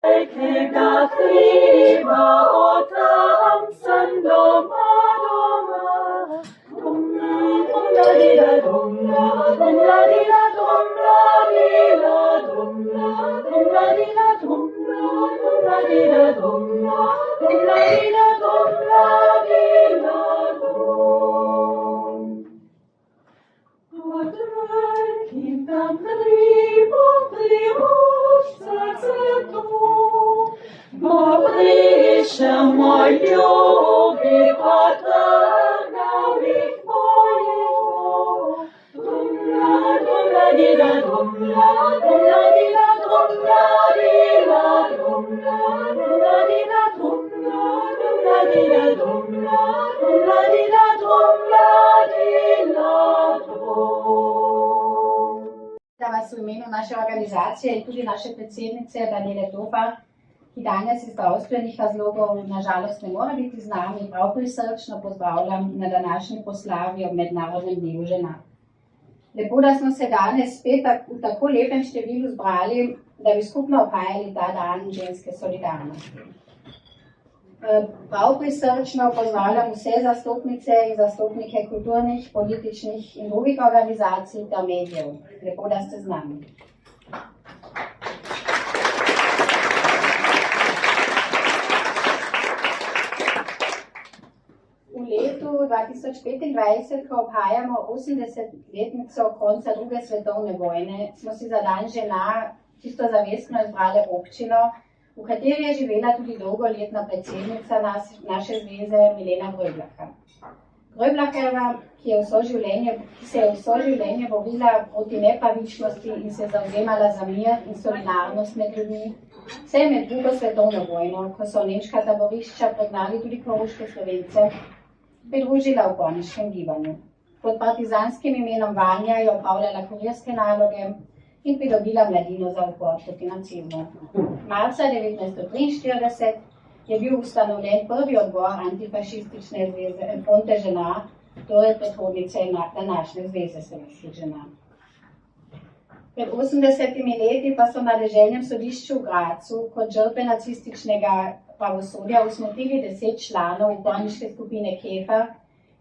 Tega hriba otam san doma doma. Dum la di la dum la di la dum la di la dum la di la dum la di la dum la di la dum la di la dum. Kim tam hribo hribo Morische moj ljubi, pa trgao ih mojih. Dumla, dumla, dila, dumla, dumla, dila, dumla, dila, dumla, dumla, dila, dumla, dumla, dila, dumla, dumla, dila, dumla, dila, dum. Da vas v imenu naše organizacije in tudi naše predsednice Danijele Tofar, ki danes iz zdravstvenih razlogov nažalost ne more biti z nami, prav prisrčno pozdravljam na današnji proslavi ob Mednarodnem dnevu žena. Lepo, da smo se danes spet v tako lepem številu zbrali, da bi skupno obhajali ta dan ženske solidarnosti. Prav prisrčno pozdravljam vse zastopnice in zastopnike kulturnih, političnih in drugih organizacij ter medijev. Lepo, da ste z nami. V letu 2025, ko obhajamo 80-letnico konca druge svetovne vojne, smo si za dan žena čisto zavestno izbrali občino, v kateri je živela tudi dolgoletna predsednica naše zveze Milena Gröblacher. Gröblacherjeva, ki se je vso življenje borila proti nepravičnosti in se zavzemala za mir in solidarnost med ljudmi, se je med drugo svetovno vojno, ko so nemška taborišča pregnali tudi koroške Slovence, pridružila uporniškem gibanju. Pod partizanskim imenom Vanja je opravljala kurirske naloge in pridobila mladino za upor proti nacizmu. Marca 1943 je bil ustanovljen prvi odbor antifašistične zveze Fronte žena, torej predhodnice današnje zveze slovenskih žena. Pred 80 leti pa so na deželnem sodišču v Gracu kot žrtve nacističnega pravosodja usmrtili 10 članov uporniške skupine Kefa,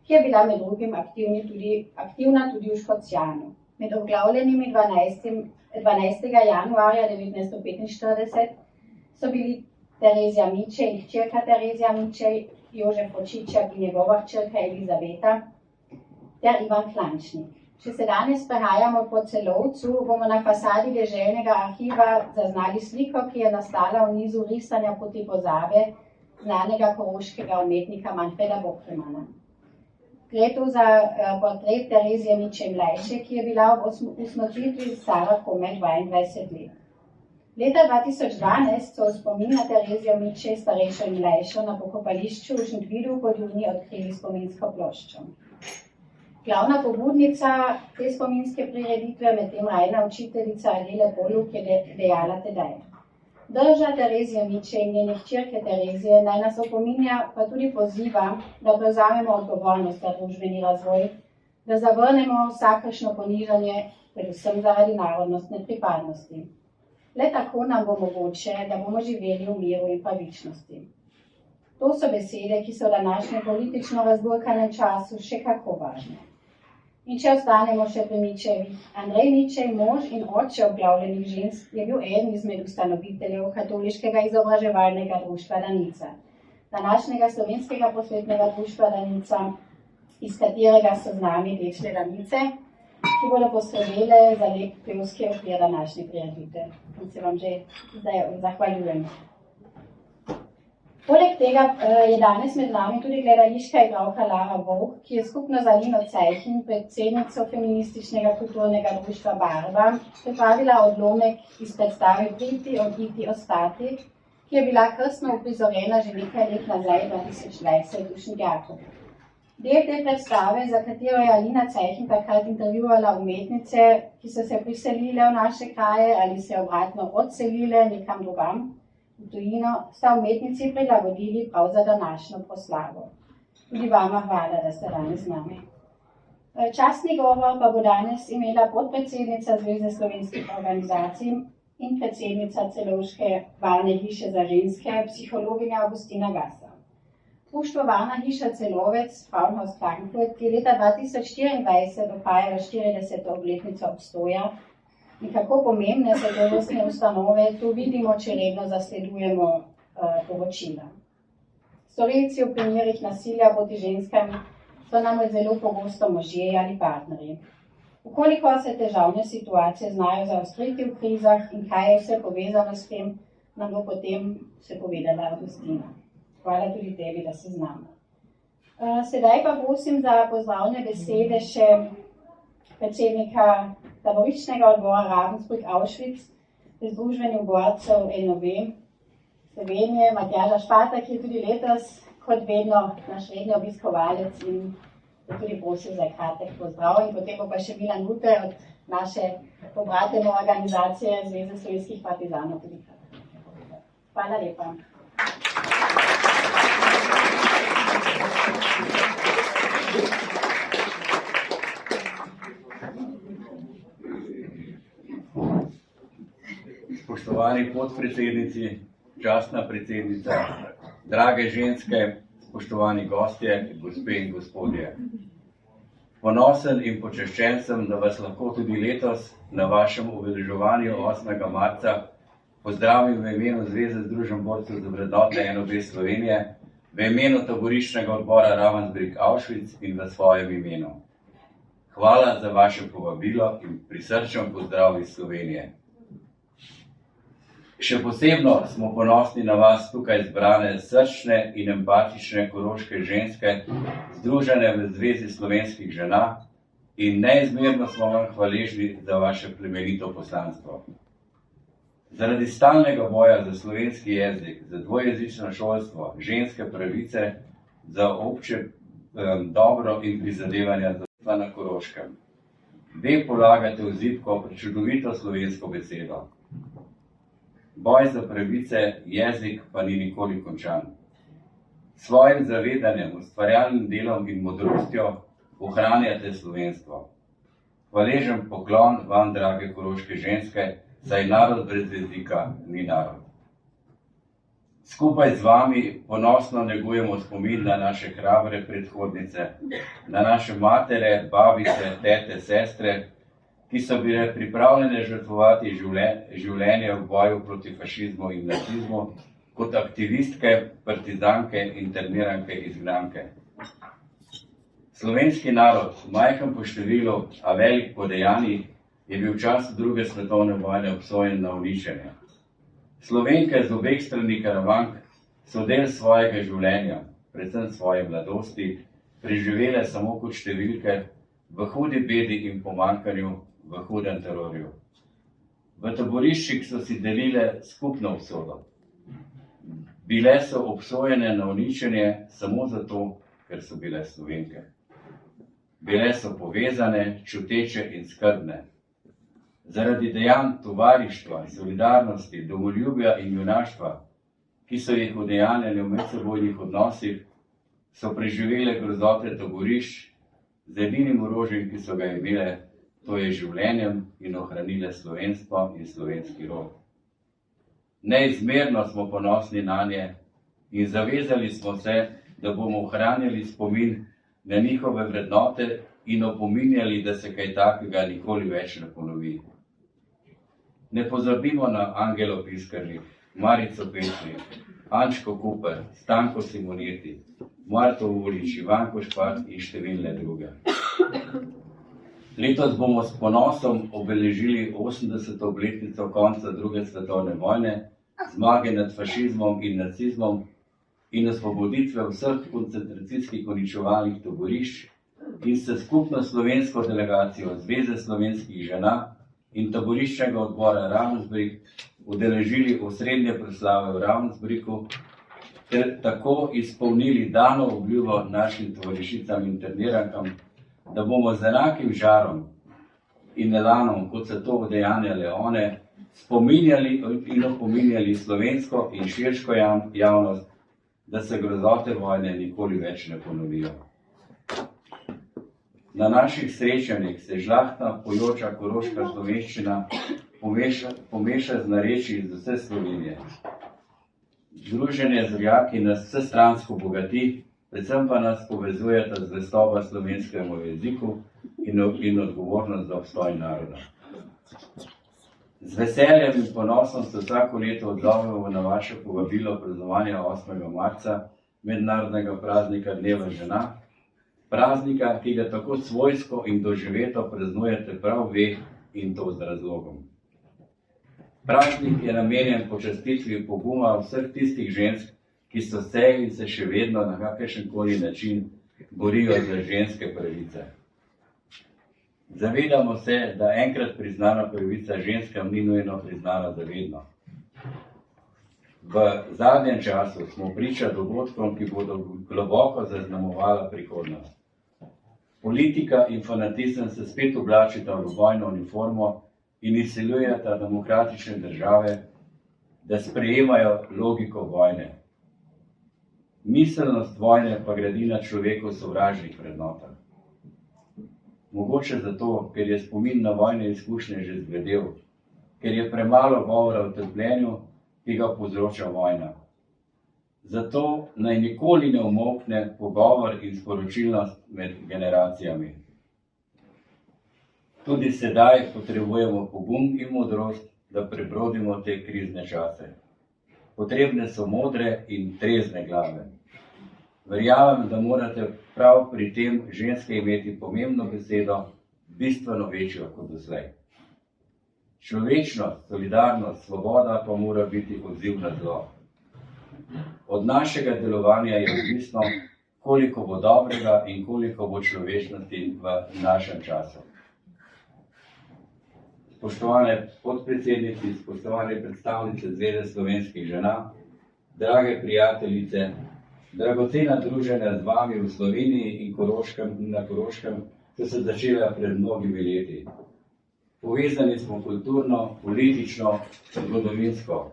ki je bila med drugim aktivna tudi v Škocjanu. Med obglavljenimi 12. januarja 1945 so bili Terezija Mičej in hčerka Terezija Mičej, Jožef Očičak in njegova hčerka Elizabeta ter Ivan Klančnik. Če se danes prehajamo po Celovcu, bomo na fasadi deželnega arhiva zaznali sliko, ki je nastala v nizu risanja poti pozabe znanega koroškega umetnika Manfreda Bockelmanna. Gre tu za portret Terezije Mičej mlajše, ki je bila ob usmrtitvi stara komaj 22 let. Leta 2012 so v spomin na Terezijo Mičej starejšo in mlajšo na pokopališču v Šentvidu v Podjuni odkrili spominsko ploščo. Glavna pobudnica te spominske prireditve medtem rajna učiteljica Adele Poluk je dejala tedaj: Drža Terezije Mičej in njene hčerke Terezije naj nas opominja, pa tudi poziva, da prevzamemo odgovornost za družbeni razvoj, da zavrnemo vsakršno ponižanje, predvsem zaradi narodnostne pripadnosti. Le tako nam bo mogoče, da bomo živeli v miru in pravičnosti. To so besede, ki so v današnjem politično razburkanem času še kako važne. In če ostanemo še pri Mičejevih, Andrej Mičej, mož in oče obglavljenih žensk, je bil eden izmed ustanoviteljev katoliškega izobraževalnega društva Danica, današnjega slovenskega prosvetnega društva Danica, iz katerega so z nami dečle Danice, ki bodo poskrbele za lep pevski okvir današnje prireditve. In se vam že zdaj zahvaljujem. Poleg tega je danes med nami tudi gledališka igralka Lara Vovk, ki je skupno z Alino Cejhin, predsednico feminističnega kulturnega društva Barva, pripravila odlomek iz predstave Priti, oditi, ostati, ki je bila krstno uprizorjena že nekaj let nazaj, 2020 v Šentjakov. Del te predstave, za katero je Alina Cejhin takrat intervjuvala umetnice, ki so se priselile v naše kraje ali se obratno odselile nekam drugam, v tujino, sta umetnici prilagodili prav za današnjo proslavo. Tudi vama hvala, da ste danes z nami. Častni govor pa bo danes imela podpredsednica Zveze slovenskih organizacij, in predsednica Celovške varne hiše za ženske, psihologinja Augustina Gasser. Društvo Varna hiša Celovec, Frauenhaus Klagenfurt, je leta 2024 dopajalo 40. obletnico obstoja in kako pomembne so tovrstne ustanove, tu vidimo, če redno zasledujemo poročila. Storilci v primerih nasilja proti ženskam so namreč zelo pogosto možje ali partnerji. Ukoliko se težavne situacije znajo zaostriti v krizah in kaj je vse povezano s tem, nam bo potem vse povedala Augustina. Hvala tudi tebi, da si z nami. Sedaj pa prosim za pozdravne besede še predsednika taboriščnega odbora Ravensbrück-Auschwitz v Združenju borcev NOB Slovenije, Matjaža Špata, ki je tudi letos, kot vedno, naš redni obiskovalec in je tudi prosil za kratek pozdrav. In potem bo pa še Milan Buter od naše pobratene organizacije Zveze slovenskih partizanov tudi kratek. Hvala lepa. Spoštovani podpredsednici, častna predsednica, drage ženske, spoštovani gostje, gospe in gospodje. Ponosen in počaščen sem, da vas lahko tudi letos na vašem obeleževanju 8. marca pozdravim v imenu Zveze združenj borcev za vrednote NOB Slovenije, v imenu taboriščnega odbora Ravensbrück-Auschwitz in v svojem imenu. Hvala za vaše povabilo in prisrčen pozdrav iz Slovenije. Še posebno smo ponosni na vas tukaj zbrane srčne in empatične koroške ženske, združene v Zvezi slovenskih žena, in neizmerno smo vam hvaležni za vaše plemenito poslanstvo. Zaradi stalnega boja za slovenski jezik, za dvojezično šolstvo, ženske pravice, za obče dobro in prizadevanja za na Koroškem. Vi polagate v zibko prečudovito slovensko besedo. Boj za pravice, jezik pa ni nikoli končan. Svojim zavedanjem, ustvarjalnim delom in modrostjo ohranjate slovenstvo. Hvaležen poklon vam, drage koroške ženske, saj narod brez jezika ni narod. Skupaj z vami ponosno negujemo spomin na naše hrabre predhodnice, na naše matere, babice, tete, sestre, ki so bile pripravljene žrtvovati življenje v boju proti fašizmu in nacizmu kot aktivistke, partizanke, interniranke, izgnanke. Slovenski narod, majhen po številu, a velik po dejanjih, je bil v času druge svetovne vojne obsojen na uničenje. Slovenke z obeh strani Karavank so del svojega življenja, predvsem svoje mladosti, preživele samo kot številke, v hudi bedi in pomanjkanju, v hudem terorju. V taboriščih so si delile skupno usodo. Bile so obsojene na uničenje samo zato, ker so bile Slovenke. Bile so povezane, čuteče in skrbne. Zaradi dejanj tovarištva, solidarnosti, domoljubja in junaštva, ki so jih udejanjali v medsebojnih odnosih, so preživele grozote taborišč z edinim orožjem, ki so ga imele, to je življenjem, in ohranile slovenstvo in slovenski rod. Neizmerno smo ponosni nanje in zavezali smo se, da bomo ohranjali spomin na njihove vrednote in opominjali, da se kaj takega nikoli več ne ponovi. Ne pozabimo na Angelo Piskarnik, Marico Petnik, Ančko Kuper, Stanko Simoneti, Marto Ulič, Ivanko Špat in številne druge. Letos bomo s ponosom obeležili 80. obletnico konca druge svetovne vojne, zmage nad fašizmom in nacizmom in osvoboditve vseh koncentracijskih uničevalnih taborišč in se skupno slovensko delegacijo Zveze slovenskih žena in taboriščnega odbora Ravensbrück udeležili osrednje proslave v Ravensbrücku ter tako izpolnili dano obljubo našim tovarišicam in internirankam, da bomo z enakim žarom in elanom, kot so to udejanjale one, spominjali in opominjali slovensko in širško javnost, da se grozote vojne nikoli več ne ponovijo. Na naših srečanjih se žlahtna pojoča koroška slovenščina pomeša z narečji iz vse Slovenije. Združenje z rojaki nas vsestransko bogati, predvsem pa nas povezujeta zvestoba slovenskemu jeziku in odgovornost za obstoj naroda. Z veseljem in ponosom se vsako leto odzovemo na vaše povabilo praznovanja 8. marca, mednarodnega praznika Dneva žena, praznika, ki ga tako svojsko in doživeto praznujete prav ve in to z razlogom. Praznik je namenjen počastitvi poguma vseh tistih žensk, ki so se in se še vedno na kakršenkoli način borijo za ženske pravice. Zavedamo se, da enkrat priznana pravica ženskam ni nujno priznana zavedno. V zadnjem času smo priča dogodkom, ki bodo globoko zaznamovala prihodnost. Politika in fanatizem se spet oblačita v vojno uniformo in izsiljujeta demokratične države, da sprejemajo logiko vojne. Miselnost vojne pa gradi na človeku sovražnih vrednotah. Mogoče zato, ker je spomin na vojne izkušnje že zbledel, ker je premalo govora o trpljenju, ki ga povzroča vojna. Zato naj nikoli ne umolkne pogovor in sporočilnost med generacijami. Tudi sedaj potrebujemo pogum in modrost, da prebrodimo te krizne čase. Potrebne so modre in trezne glave. Verjamem, da morate prav pri tem ženske imeti pomembno besedo, bistveno večjo kot doslej. Človečnost, solidarnost, svoboda pa mora biti odziv na zlo. Od našega delovanja je odvisno, koliko bo dobrega in koliko bo človečnosti v našem času. Spoštovane podpredsednici, spoštovane predstavnice Zveze slovenskih žena, drage prijateljice, dragocena druženja z vami v Sloveniji in na Koroškem so se začela pred mnogimi leti. Povezani smo kulturno, politično, zgodovinsko.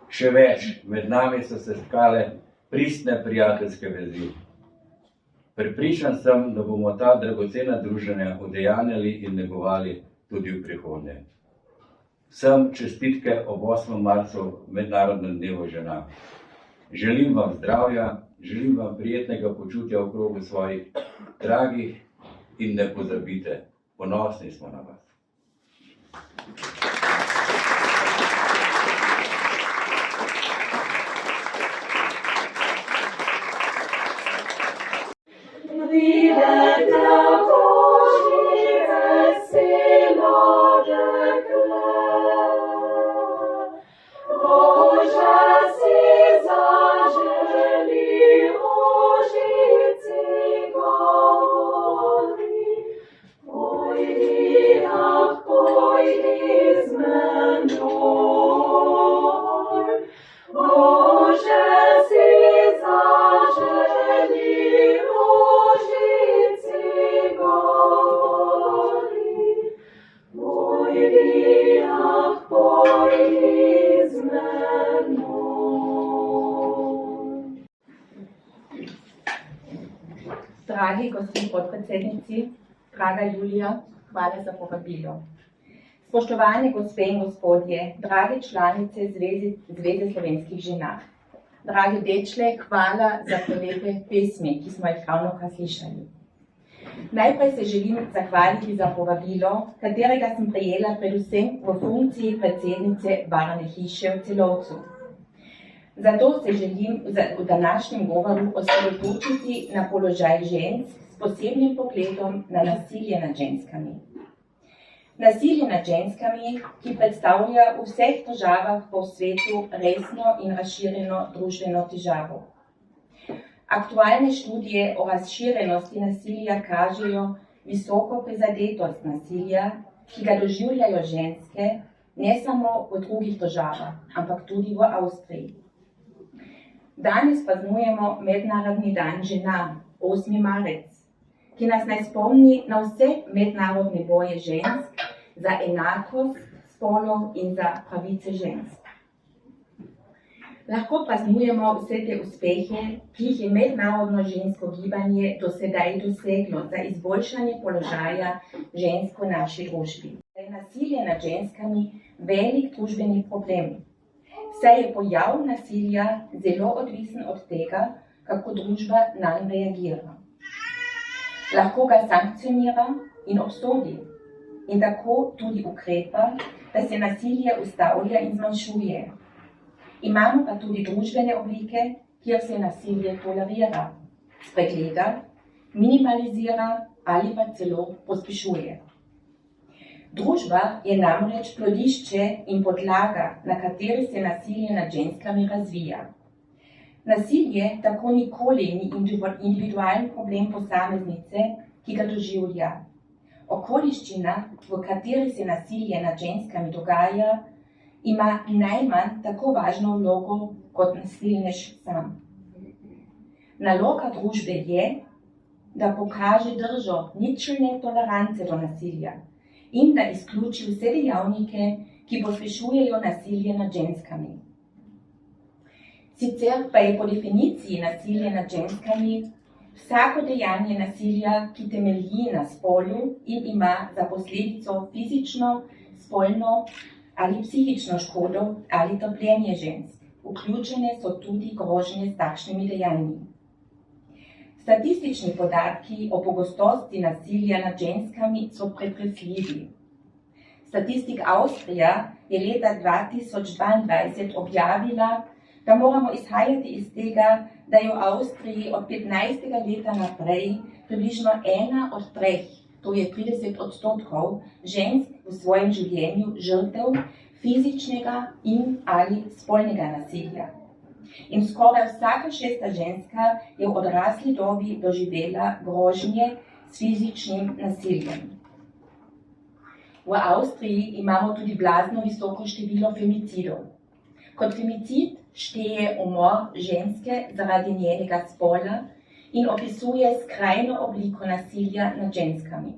Še več, med nami so se stkale pristne prijateljske vezi. Prepričan sem, da bomo ta dragocena druženja udejanjali in negovali tudi v prihodnje. Vsem čestitke ob 8. marcu, mednarodnem dnevu žena. Želim vam zdravja, želim vam prijetnega počutja v krogu svojih dragih in ne pozabite, ponosni smo na vas. Dragi gospod podpredsednici, draga Julija, hvala za povabilo. Spoštovane gospe in gospodje, drage članice Zveze slovenskih žena, dragi dečle, hvala za prelepe pesmi, ki smo jih ravnokar slišali. Najprej se želim zahvaliti za povabilo, katerega sem prejela predvsem v funkciji predsednice Barne hiše v Celovcu. Zato se želim v današnjem govoru osredotočiti na položaj žensk s posebnim pogledom na nasilje nad ženskami. Nasilje nad ženskami, ki predstavlja v vseh državah po svetu resno in razširjeno družbeno težavo. Aktualne študije o razširjenosti nasilja kažejo visoko prizadetost nasilja, ki ga doživljajo ženske, ne samo v drugih državah, ampak tudi v Avstriji. Danes praznujemo Mednarodni dan žena, 8. marec, ki nas naj spomni na vse mednarodne boje žensk za enakost spolov in za pravice žensk. Lahko praznujemo vse te uspehe, ki jih je mednarodno žensko gibanje do sedaj doseglo za izboljšanje položaja žensk v naši družbi. Na nasilje nad ženskami velik družbeni problem, saj je pojav nasilja zelo odvisen od tega, kako družba nanj reagira. Lahko ga sankcionira in obsodi in tako tudi ukrepa, da se nasilje ustavlja in zmanjšuje. Imamo pa tudi družbene oblike, kjer se nasilje tolerira, spregleda, minimalizira ali pa celo pospešuje. Družba je namreč plodišče in podlaga, na kateri se nasilje nad ženskami razvija. Nasilje tako nikoli ni individualni problem posameznice, ki ga doživlja. Okoliščina, v kateri se nasilje nad ženskami dogaja, ima najmanj tako važno vlogo kot nasilnež sam. Naloga družbe je, da pokaže držo ničelne tolerance do nasilja in da izključi vse dejavnike, ki pospešujejo nasilje nad ženskami. Sicer pa je po definiciji nasilje nad ženskami vsako dejanje nasilja, ki temelji na spolu in ima za posledico fizično, spolno ali psihično škodo ali trpljenje žensk. Vključene so tudi grožnje s takšnimi dejanji. Statistični podatki o pogostosti nasilja nad ženskami so pretresljivi. Statistik Avstrija je leta 2022 objavila, da moramo izhajati iz tega, da je v Avstriji od 15. leta naprej približno 1 od 3, to je 30%, žensk v svojem življenju žrtev fizičnega in ali spolnega nasilja. In skoraj vsaka 6. ženska je v odrasli dobi doživela grožnje s fizičnim nasiljem. V Avstriji imamo tudi blazno visoko število femicidov. Kot femicid šteje umor ženske zaradi njenega spola in opisuje skrajno obliko nasilja nad ženskami.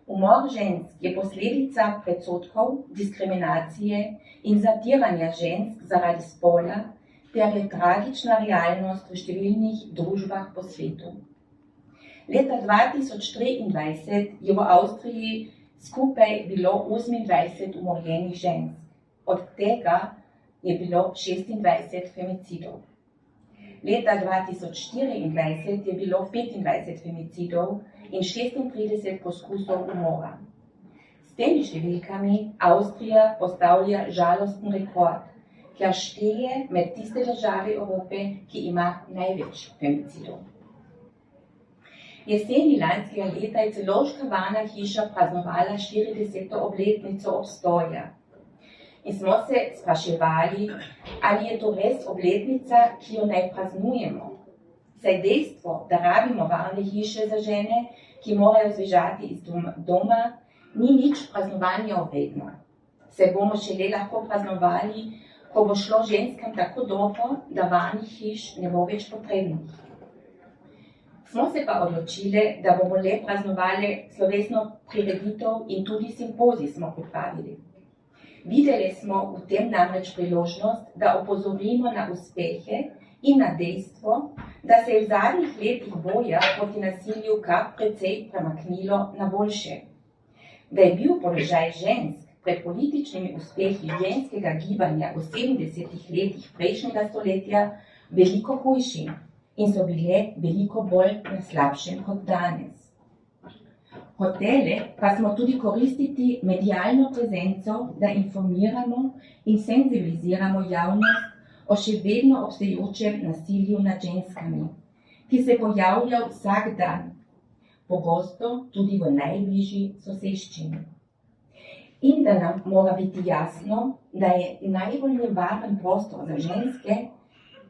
Umor žensk je posledica predsodkov, diskriminacije in zatiranja žensk zaradi spola ter je tragična realnost v številnih družbah po svetu. Leta 2023 je v Avstriji skupaj bilo 28 umorjenih žensk, od tega je bilo 26 femicidov. Leta 2024 je bilo 25 femicidov in 36 poskusov umora. S temi številkami Avstrija postavlja žalosten rekord, ker šteje med tiste države Evrope, ki ima največ femicidov. Jeseni lanskega leta je celo Škavarna hiša praznovala 40. obletnico obstoja. In smo se spraševali, ali je to res obletnica, ki jo naj praznujemo. Saj dejstvo, da rabimo varne hiše za žene, ki morajo zbežati iz doma, ni nič praznovanja vredno. Se bomo šele lahko praznovali, ko bo šlo ženskam tako dobro, da varnih hiš ne bo več potrebnih. Smo se pa odločili, da bomo le praznovali slovesno prireditev in tudi simpozij smo pripravili. Videli smo v tem namreč priložnost, da opozorimo na uspehe in na dejstvo, da se je v zadnjih letih boja proti nasilju kar precej premaknilo na boljše. Da je bil položaj žensk pred političnimi uspehi ženskega gibanja v 70. letih prejšnjega stoletja veliko hujši in so bile veliko bolj na slabšem kot danes. Hoteli pa smo tudi koristiti medialno prezenco, da informiramo in senzibiliziramo javnost o še vedno obstoječem nasilju nad ženskami, ki se pojavlja vsak dan, pogosto tudi v najbližji soseščini. In da nam mora biti jasno, da je najbolj nevaren prostor za ženske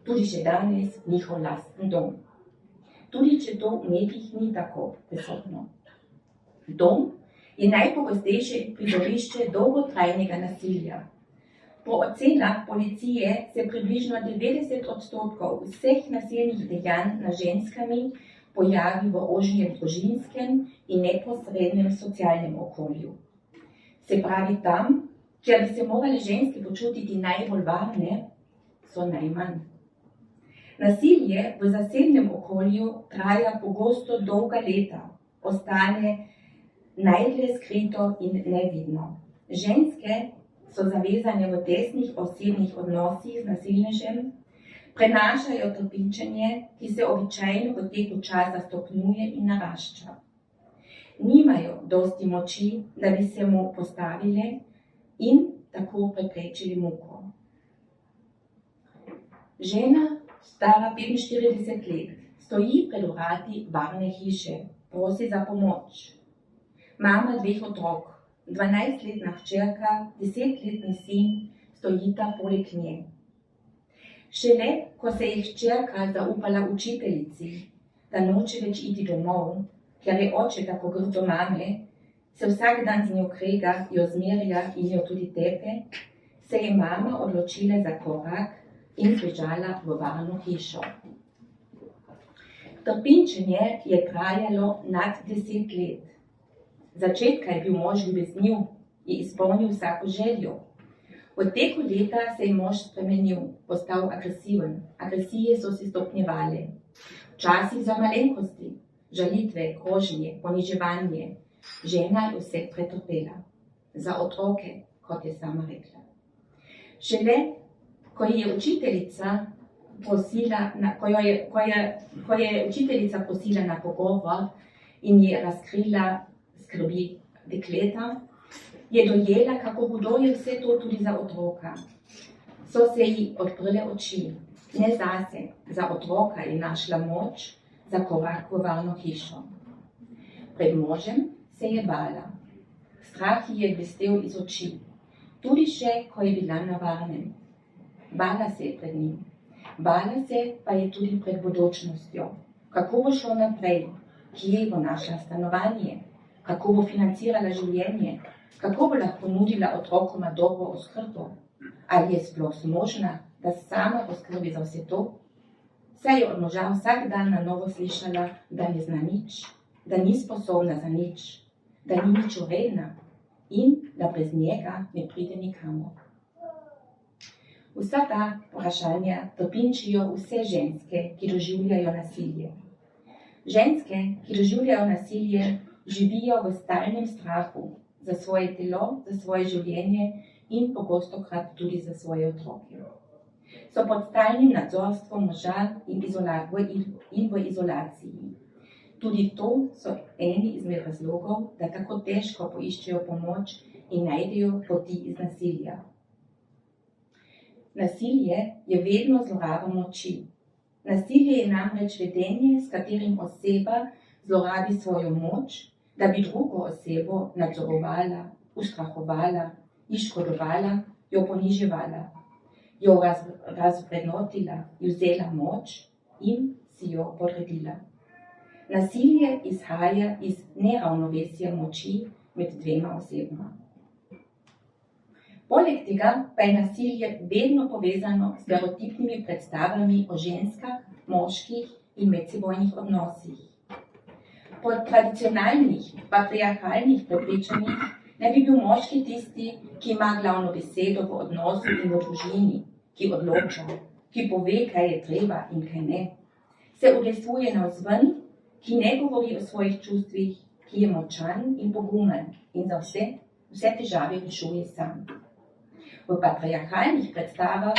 tudi še danes njihov lasten dom. Tudi če to v medijih ni tako prisotno. Dom je najpogostejše prizorišče dolgotrajnega nasilja. Po ocenah policije se približno 90% vseh nasilnih dejanj nad ženskami pojavi v ožjem družinskem in neposrednem socialnem okolju. Se pravi tam, kjer bi se morale ženske počutiti najbolj varne, so najmanj. Nasilje v zasebnem okolju traja pogosto dolga leta, ostane najdlje skrito in nevidno. Ženske so zavezane v tesnih osebnih odnosih z nasilnežem, prenašajo trpinčenje, ki se običajno v teku časa stopnjuje in narašča. Nimajo dosti moči, da bi se mu postavile in tako preprečili muko. Žena, stara 45 let, stoji pred vrati varne hiše, prosi za pomoč. Mama 2 otrok, 12-letna hčerka, 10-letni sin stojita poleg nje. Šele, ko se je hčerka zaupala učiteljici, da noče več iti domov, ker je oče tako grd do mame, se vsak dan z njo krega, jo zmerja in jo tudi tepe, se je mama odločila za korak in zbežala v varno hišo. Trpinčenje je trajalo nad 10 let. Začetka je bil mož ljubezniv in izpolnil vsako željo. V teku leta se je mož spremenil, postal agresiven. Agresije so se stopnjevale. Včasih za malenkosti, žalitve, grožnje, poniževanje. Žena je vse pretrpela. Za otroke, kot je sama rekla. Šele, ko je učiteljica prosila na pogovor in je razkrila skrbi dekleta, je dojela, kako hudo je vse to tudi za otroka. So se ji odprle oči, ne zase, za otroka je našla moč za korak v varno hišo. Pred možem se je bala. Strah ji je blestel iz oči, tudi še, ko je bila na varnem. Bala se je pred njim. Bala se pa je tudi pred bodočnostjo. Kako bo šlo naprej, kje bo našla stanovanje, kako bo financirala življenje, kako bo lahko nudila otrokoma dobro oskrbo, ali je sploh možna, da sama poskrbi za vse to. Saj je od moža vsak dan na novo slišala, da ne zna nič, da ni sposobna za nič, da ni nič vredna in da brez njega ne pride nikamor. Vsa ta vprašanja trpinčijo vse ženske, ki doživljajo nasilje. Ženske, ki doživljajo nasilje, živijo v stalnem strahu za svoje telo, za svoje življenje in pogostokrat tudi za svoje otroke. So pod stalnim nadzorstvom moža in v izolaciji. Tudi to so eni izmed razlogov, da tako težko poiščejo pomoč in najdejo poti iz nasilja. Nasilje je vedno zloraba moči. Nasilje je namreč vedenje, s katerim oseba zlorabi svojo moč, da bi drugo osebo nadzorovala, ustrahovala, ji škodovala, jo poniževala, jo razvrednotila, ji vzela moč in si jo podredila. Nasilje izhaja iz neravnovesja moči med dvema osebama. Poleg tega pa je nasilje vedno povezano s stereotipnimi predstavami o ženskah, moških in medsebojnih odnosih. Po tradicionalnih, patriarhalnih prepričanjih ne bi bil moški tisti, ki ima glavno besedo v odnosu in v družini, ki odloča, ki pove, kaj je treba in kaj ne. Se udejstvuje navzven, ki ne govori o svojih čustvih, ki je močan in pogumen in za vse težave rešuje sam. V patriarhalnih predstavah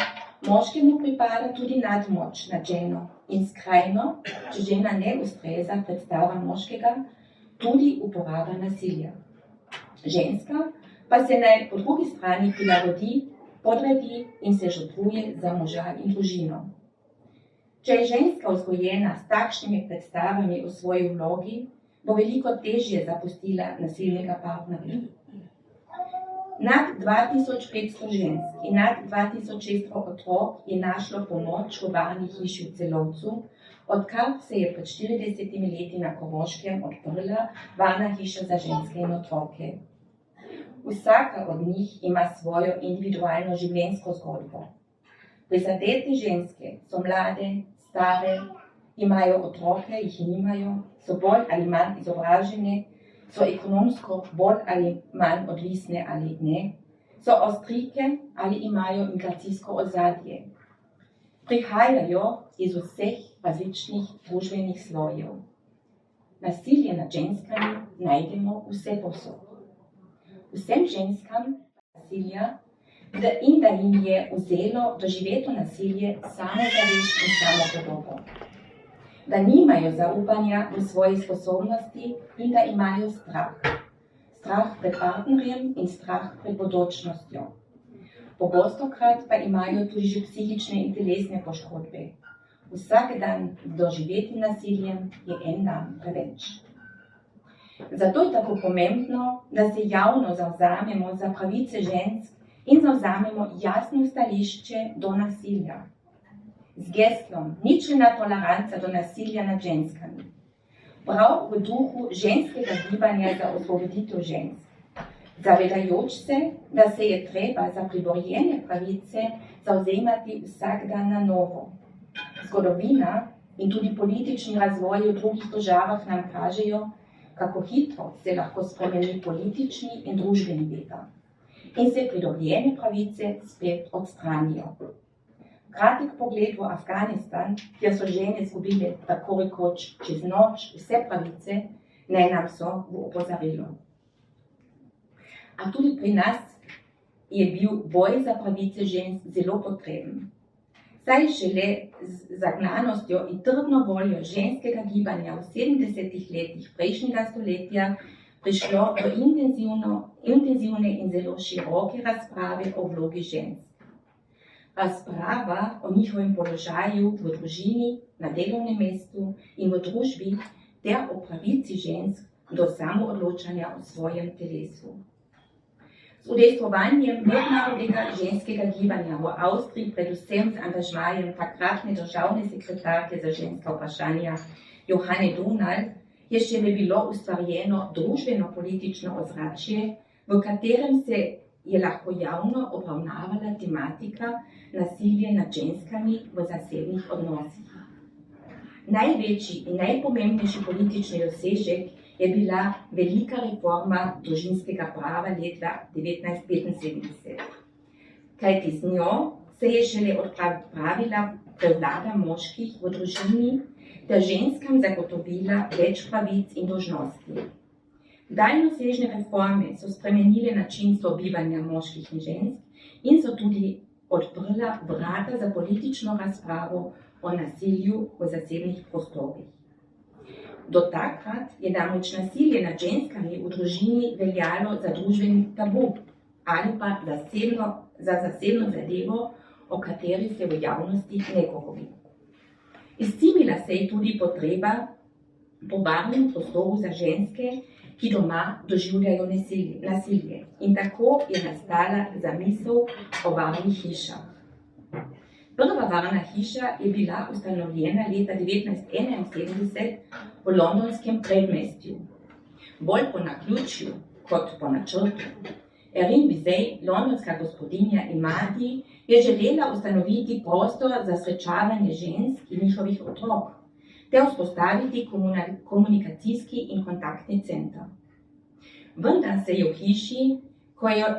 moškemu pripada tudi nadmoč nad ženo in skrajno, če žena ne ustreza predstava moškega, tudi uporaba nasilja. Ženska pa se naj po drugi strani prilagodi, podredi in se žrtvuje za moža in družino. Če je ženska vzgojena s takšnimi predstavami o svoji vlogi, bo veliko težje zapustila nasilnega partnerja. Nad 2500 žensk in nad 2600 otrok je našlo pomoč v varni hiši v Celovcu, odkar se je pred 40 leti na Koroškem odprla varna hiša za ženske in otroke. Vsaka od njih ima svojo individualno življenjsko zgodbo. Prizadete ženske so mlade, stare, imajo otroke, jih nimajo, so bolj ali manj izobražene, so ekonomsko bolj ali manj odvisne ali ne, so Avstrijke ali imajo migracijsko ozadje. Prihajajo iz vseh različnih družbenih slojev. nasilje nad ženskami najdemo vse posod. Vsem ženskam nasilja in da jim je vzelo doživeto nasilje samozavest in samopodobo. Da nimajo zaupanja v svoje sposobnosti in da imajo strah. Strah pred partnerjem in strah pred bodočnostjo. Pogostokrat pa imajo tudi že psihične in telesne poškodbe. Vsak dan z doživetim nasiljem je en dan preveč. Zato je tako pomembno, da se javno zavzamemo za pravice žensk in zavzamemo jasno stališče do nasilja. Z geslom ničelna toleranca do nasilja nad ženskami. Prav v duhu ženskega gibanja za osvoboditev žensk. Zavedajoč se, da se je treba za priborjene pravice zavzemati vsak dan na novo. Zgodovina in tudi politični razvoj v drugih državah nam kažejo, kako hitro se lahko spremeni politični in družbeni vega in se pridobljene pravice spet odstranijo. Kratek pogled v Afganistan, kjer so žene izgubile tako rekoč čez noč vse pravice, naj nam so v opozorilo. A tudi pri nas je bil boj za pravice žensk zelo potreben. Saj šele z zagnanostjo in trdno voljo ženskega gibanja v 70. letih prejšnjega stoletja prišlo do intenzivne in zelo široke razprave o vlogi žensk. Razprava o njihovem položaju v družini, na delovnem mestu in v družbi ter o pravici žensk do samoodločanja o svojem telesu. Z udejstvovanjem mednarodnega ženskega gibanja v Avstriji, predvsem z angažmajem takratne državne sekretarke za ženska vprašanja Johane Donald, je šele bilo ustvarjeno družbeno-politično ozračje, v katerem se je lahko javno obravnavala tematika nasilja nad ženskami v zasebnih odnosih. Največji in najpomembnejši politični dosežek je bila velika reforma družinskega prava leta 1975. Kajti z njo se je šele odpravila prevlada moških v družini ter ženskam zagotovila več pravic in dolžnosti. Daljnosežne reforme so spremenile način sobivanja moških in žensk in so tudi odprla vrata za politično razpravo o nasilju v zasebnih prostorih. Do takrat je namreč nasilje nad ženskami v družini veljalo za družbeni tabu ali pa za zasebno zadevo, o kateri se v javnosti ne govori. Izcimila se je tudi potreba po varnem prostoru za ženske, ki doma doživljajo nasilje. In tako je nastala zamisel o varnih hišah. Prva varna hiša je bila ustanovljena leta 1971 v londonskem predmestju. Bolj po naključju kot po načrtu. Erin Bizej, londonska gospodinja in mati, je želela ustanoviti prostor za srečavanje žensk in njihovih otrok, ter vzpostaviti komunikacijski in kontaktni center. Vendar se je v hiši,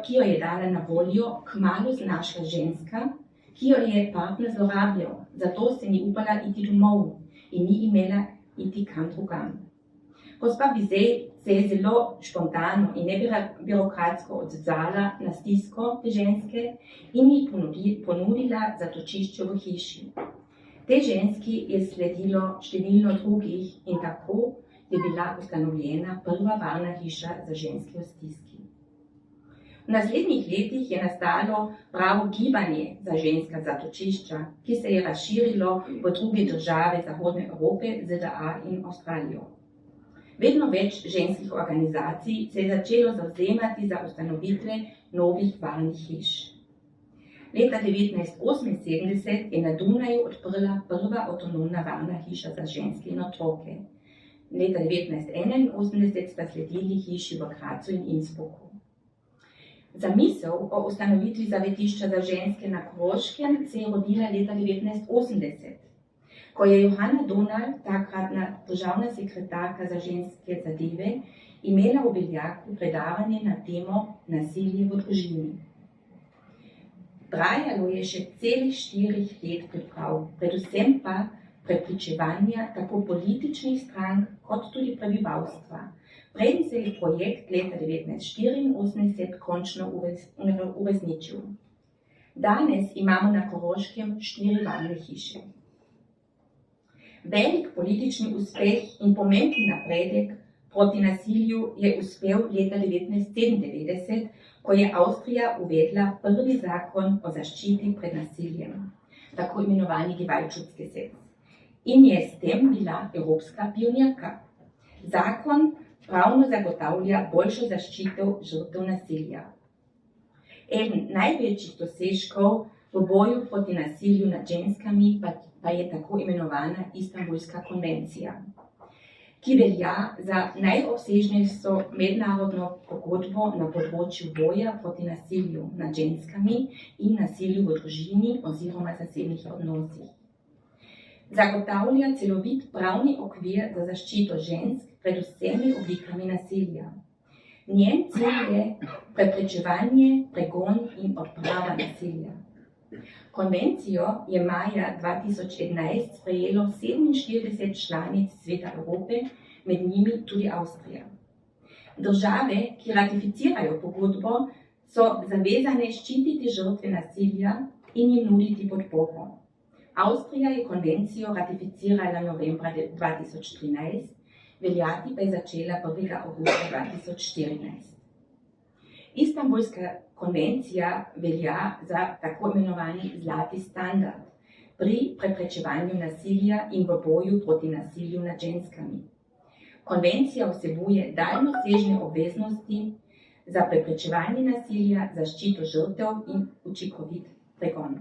ki jo je dala na voljo, kmalu znašla ženska, ki jo je partner zlorabljal, zato se ni upala iti domov in ni imela iti kam drugam. Gospa Bizej se je zelo spontano in nebirokratsko odzvala na stisko te ženske in ji ponudila zatočišče v hiši. Tej ženski je sledilo številno drugih in tako je bila ustanovljena prva varna hiša za ženske v stiski. V naslednjih letih je nastalo pravo gibanje za ženska zatočišča, ki se je razširilo v druge države Zahodne Evrope, ZDA in Avstralijo. Vedno več ženskih organizacij se je začelo zavzemati za ustanovitve novih varnih hiš. Leta 1978 je na Dunaju odprla prva avtonomna varna hiša za ženske in otroke. Leta 1981 sta sledili hiši v Grazu in Innsbrucku. Zamisel o ustanovitvi zavetišča za ženske na Koroškem se je rodila leta 1980, ko je Johana Donald, takratna državna sekretarka za ženske zadeve, imela v Beljaku predavanje na temo nasilje v družini. Trajalo je še celih 4 let priprav, predvsem pa prepričevanja tako političnih strank kot tudi prebivalstva, preden se je projekt leta 1984 končno uresničil. Danes imamo na Koroškem 4 varne hiše. Velik politični uspeh in pomemben napredek proti nasilju je uspel leta 1997, ko je Avstrija uvedla prvi zakon o zaščiti pred nasiljem, tako imenovani Gewaltschutzgesetz, in je s tem bila evropska pionirka. Zakon pravno zagotavlja boljšo zaščito žrtev nasilja. Eden največjih dosežkov v boju proti nasilju nad ženskami pa je tako imenovana Istanbulska konvencija, ki velja za najobsežnejšo mednarodno pogodbo na področju boja proti nasilju nad ženskami in nasilju v družini oziroma zasebnih odnosih. Zagotavlja celovit pravni okvir za zaščito žensk pred vsemi oblikami nasilja. Njen cilj je preprečevanje, pregon in odprava nasilja. Konvencijo je maja 2011 sprejelo 47 članic Sveta Evrope, med njimi tudi Avstrija. Države, ki ratificirajo pogodbo, so zavezane ščititi žrtve nasilja in jim nuditi podporo. Avstrija je konvencijo ratificirala novembra 2013, veljati pa je začela 1. avgusta 2014. Istanbulska konvencija velja za tako imenovani zlati standard pri preprečevanju nasilja in v boju proti nasilju nad ženskami. Konvencija vsebuje daljnosežne obveznosti za preprečevanje nasilja, zaščito žrtev in učinkovit pregon.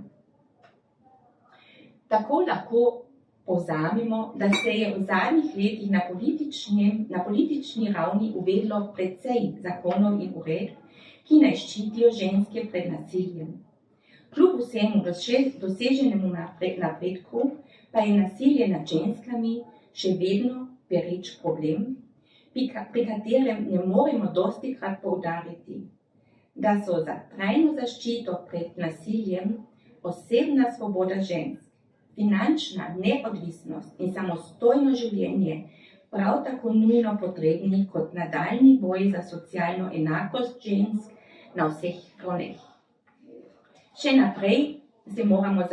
Tako lahko povzamemo, da se je v zadnjih letih na politični ravni uvedlo precej zakonov in uredb, ki naj ščitijo ženske pred nasiljem. Kljub vsemu doseženemu napredku pa je nasilje nad ženskami še vedno pereč problem, pri katerem ne moremo dostikrat poudariti, da so za trajno zaščito pred nasiljem osebna svoboda žensk, finančna neodvisnost in samostojno življenje prav tako nujno potrebni kot nadaljnji boj za socialno enakost žensk na vseh ravneh. Še naprej moramo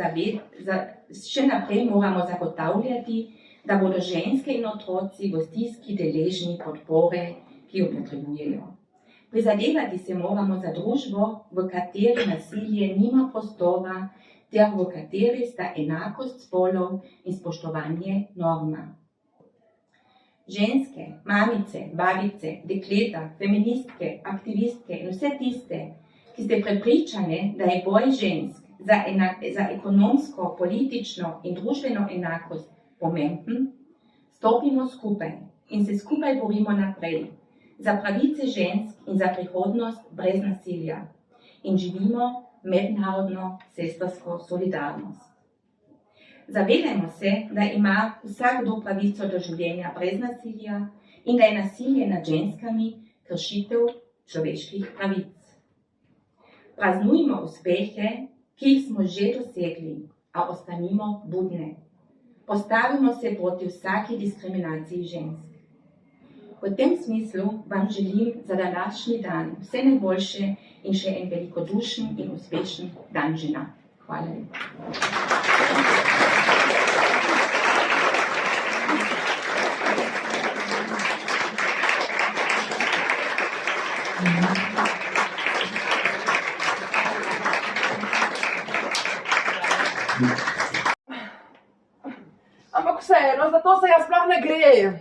zagotavljati, da bodo ženske in otroci v stiski deležni podpore, ki jo potrebujejo. Prizadevati se moramo za družbo, v kateri nasilje nima prostora, ter v kateri sta enakost spolov in spoštovanje norma. Ženske, mamice, babice, dekleta, feministke, aktivistke in vse tiste, ki ste prepričane, da je boj žensk za ekonomsko, politično in družbeno enakost pomemben, stopimo skupaj in se skupaj borimo naprej za pravice žensk in za prihodnost brez nasilja in živimo mednarodno sestrsko solidarnost. Zavedajmo se, da ima vsakdo pravico do življenja brez nasilja in da je nasilje nad ženskami kršitev človeških pravic. Praznujmo uspehe, ki jih smo že dosegli, a ostanimo budne. Postavimo se proti vsaki diskriminaciji žensk. V tem smislu vam želim za današnji dan vse najboljše in še en velikodušen in uspešen dan žena. Hvala lepa. Ampak vseeno, zato se jaz sploh ne gre.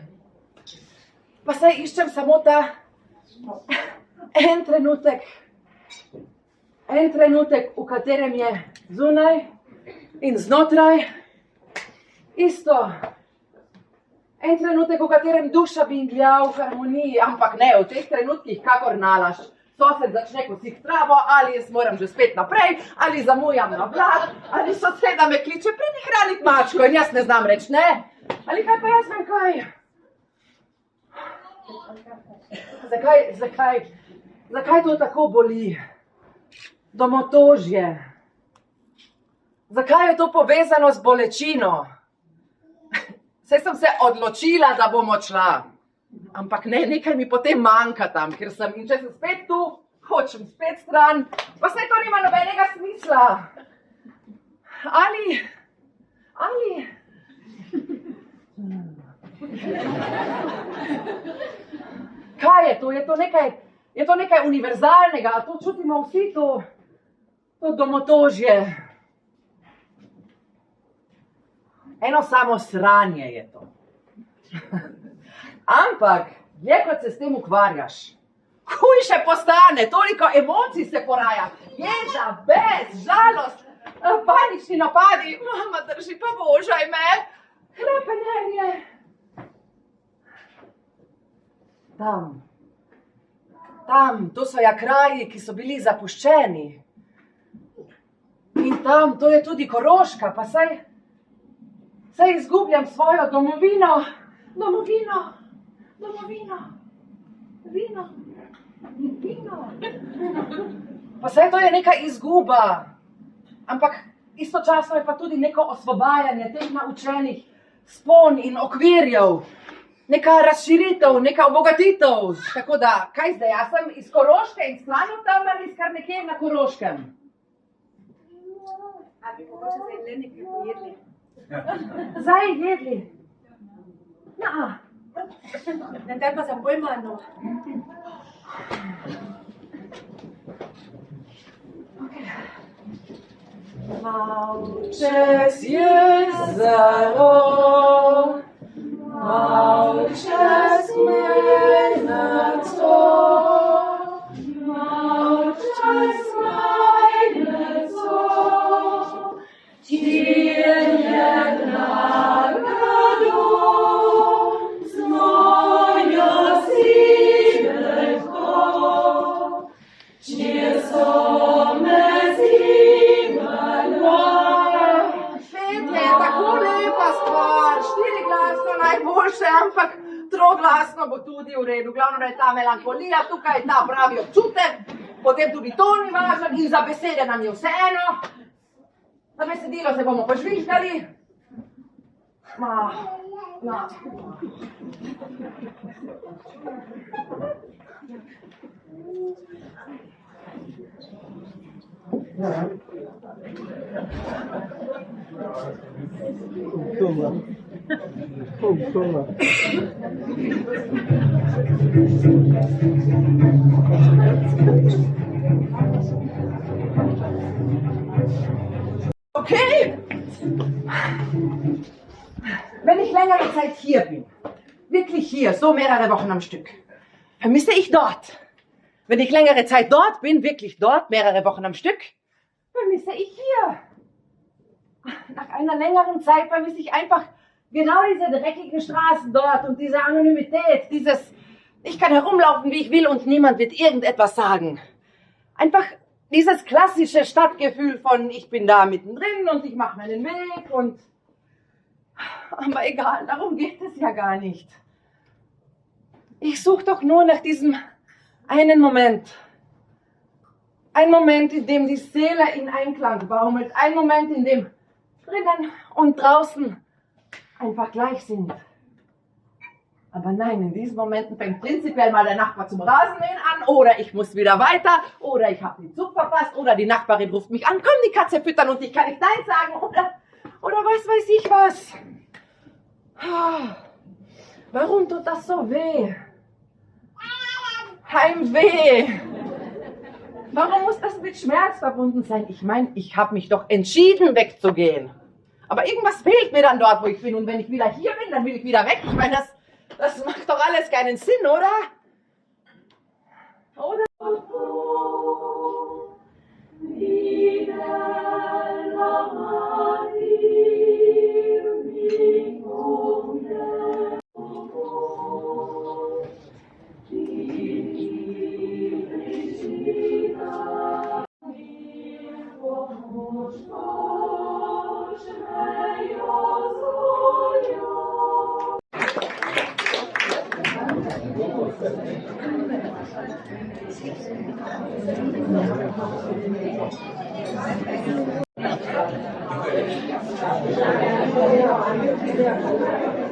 Pa saj iščem samo ta en trenutek, v katerem je zunaj in znotraj isto. En trenutek, v katerem duša binglja v harmoniji, ampak ne v teh trenutkih, kakor nalašč. Sosed začne kositi travo, ali jaz moram že spet naprej, ali zamujam na vlak, ali soseda me kliče, pridi hraniti mačko in jaz ne znam reči ne. Ali kaj pa jaz vem kaj? Zakaj to tako boli? Domotožje. Zakaj je to povezano z bolečino? Saj sem se odločila, da bom odšla. Ampak ne, nekaj mi potem manjka tam, ker sem. In če sem spet tu, hočem spet stran, pa saj to nima nobenega smisla. Ali... Kaj je to? Je to nekaj univerzalnega? To čutimo vsi, to domotožje. Eno samo sranje je to. Ampak, je kot se s tem ukvarjaš, hujše postane, toliko emocij se poraja. Jeza, bes, žalost, panični napadi, mama drži, pa božaj me, hrepenenje. Tam, to so ja kraji, ki so bili zapuščeni. In tam, to je tudi Koroška, pa saj izgubljam svojo domovino. Vino. Pa saj to je neka izguba. Ampak istočasno je pa tudi neko osvobajanje teh naučenih spon in okvirjev. Neka razširitev, neka obogatitev. Tako da, kaj zdaj, jaz sem iz Koroške in sklanil tam ali kar nekje na Koroškem? A bi mogoče zdaj le nekaj pojedli? Zdaj jedli. Na. Na te pa za pojmano. Čez jezero, mal čez mejnico, mal čez mejnico, ampak troglasno bo tudi v redu. Glavno, da je ta melankolija tukaj, ta pravi občutek, potem tudi to ni važno in za besede nam je vseeno. Za besedilo se bomo požvižgali. Okay. Wenn ich längere Zeit hier bin, wirklich hier, so mehrere Wochen am Stück, vermisse ich dort. Wenn ich längere Zeit dort bin, wirklich dort, mehrere Wochen am Stück, vermisse ich hier. Nach einer längeren Zeit vermisse ich einfach genau diese dreckigen Straßen dort und diese Anonymität, ich kann herumlaufen, wie ich will und niemand wird irgendetwas sagen. Einfach dieses klassische Stadtgefühl von, ich bin da mittendrin und ich mache meinen Weg und... Aber egal, darum geht es ja gar nicht. Ich suche doch nur nach diesem einen Moment. Ein Moment, in dem die Seele in Einklang baumelt. Ein Moment, in dem drinnen und draußen einfach gleich sind. Aber nein, in diesen Momenten fängt prinzipiell mal der Nachbar zum Rasenmähen an oder ich muss wieder weiter oder ich habe den Zug verpasst oder die Nachbarin ruft mich an, komm die Katze füttern und ich kann nicht nein sagen oder was weiß ich was. Warum tut das so weh? Heimweh. Warum muss das mit Schmerz verbunden sein? Ich meine, ich habe mich doch entschieden wegzugehen. Aber irgendwas fehlt mir dann dort, wo ich bin. Und wenn ich wieder hier bin, dann will ich wieder weg. Ich meine, das macht doch alles keinen Sinn, oder? Oder? Ja.